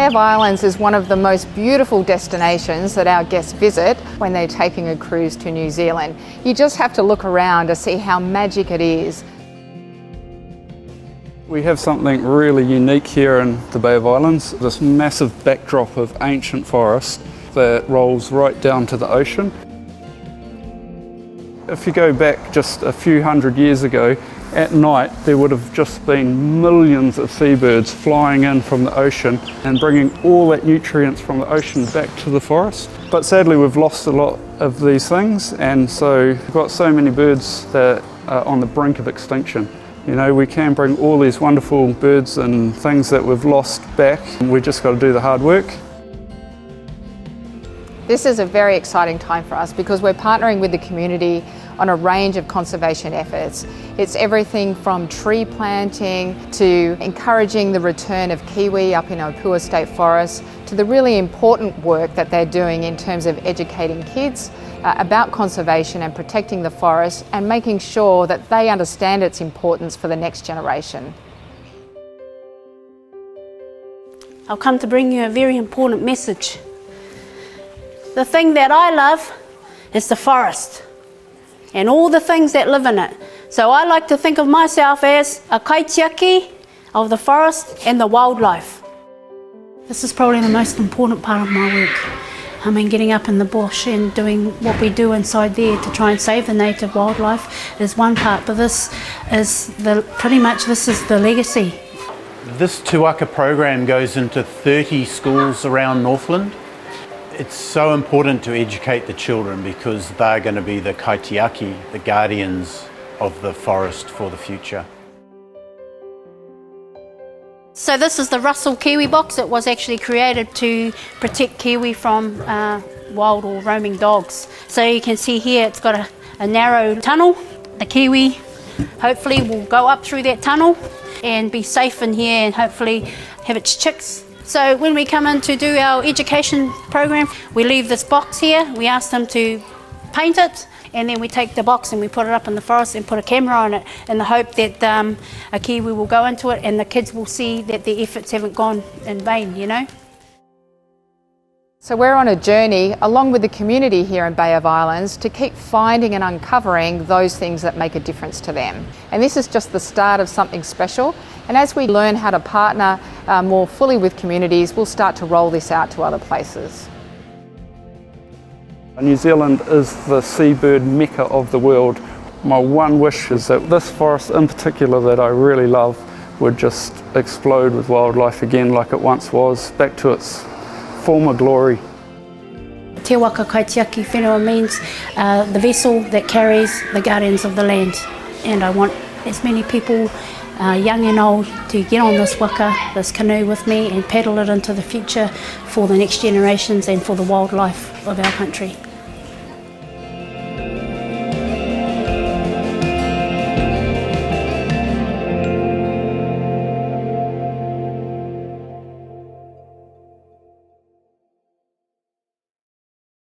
Bay of Islands is one of the most beautiful destinations that our guests visit when they're taking a cruise to New Zealand. You just have to look around to see how magic it is. We have something really unique here in the Bay of Islands, this massive backdrop of ancient forest that rolls right down to the ocean. If you go back just a few hundred years ago, at night there would have just been millions of seabirds flying in from the ocean and bringing all that nutrients from the ocean back to the forest. But sadly we've lost a lot of these things, and so we've got so many birds that are on the brink of extinction. You know, we can bring all these wonderful birds and things that we've lost back. We just got to do the hard work. This is a very exciting time for us because we're partnering with the community on a range of conservation efforts. It's everything from tree planting to encouraging the return of kiwi up in Opua State Forest to the really important work that they're doing in terms of educating kids about conservation and protecting the forest and making sure that they understand its importance for the next generation. I've come to bring you a very important message. The thing that I love is the forest and all the things that live in it. So I like to think of myself as a kaitiaki of the forest and the wildlife. This is probably the most important part of my work. I mean, getting up in the bush and doing what we do inside there to try and save the native wildlife is one part, but this is pretty much the legacy. This Tuaka program goes into 30 schools around Northland. It's so important to educate the children because they're going to be the kaitiaki, the guardians of the forest for the future. So this is the Russell Kiwi Box. It was actually created to protect kiwi from wild or roaming dogs. So you can see here it's got a narrow tunnel. The kiwi hopefully will go up through that tunnel and be safe in here and hopefully have its chicks. So when we come in to do our education program, we leave this box here. We ask them to paint it, and then we take the box and we put it up in the forest and put a camera on it in the hope that a kiwi will go into it and the kids will see that their efforts haven't gone in vain, you know. So we're on a journey along with the community here in Bay of Islands to keep finding and uncovering those things that make a difference to them. And this is just the start of something special. And as we learn how to partner more fully with communities, we'll start to roll this out to other places. New Zealand is the seabird mecca of the world. My one wish is that this forest in particular that I really love would just explode with wildlife again like it once was, back to its former glory. Te waka kaitiaki whenua means the vessel that carries the guardians of the land. And I want as many people, young and old, to get on this waka, this canoe with me and paddle it into the future for the next generations and for the wildlife of our country.